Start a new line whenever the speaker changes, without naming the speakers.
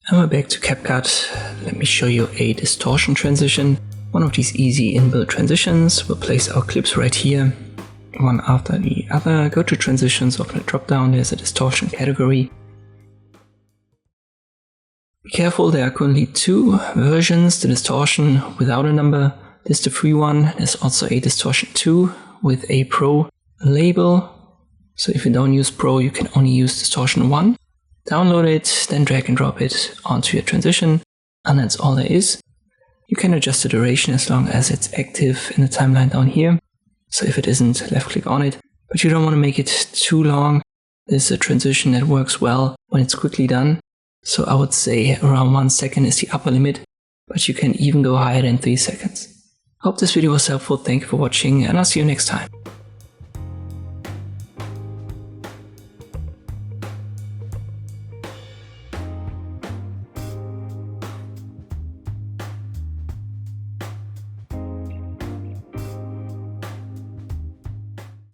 And we're back to CapCut. Let me show you a distortion transition. One of these easy inbuilt transitions. We'll place our clips right here, one after the other. Go to transitions, open a drop down, there's a distortion category. Be careful, there are currently two versions, the distortion without a number. This is the free one. There's also a distortion 2 with a pro label. So if you don't use pro, you can only use distortion 1. Download it, then drag and drop it onto your transition, and that's all there is. You can adjust the duration as long as it's active in the timeline down here. So if it isn't, left click on it, but you don't want to make it too long. This is a transition that works well when it's quickly done. So I would say around 1 second is the upper limit, but you can even go higher than 3 seconds. Hope this video was helpful, thank you for watching, and I'll see you next time.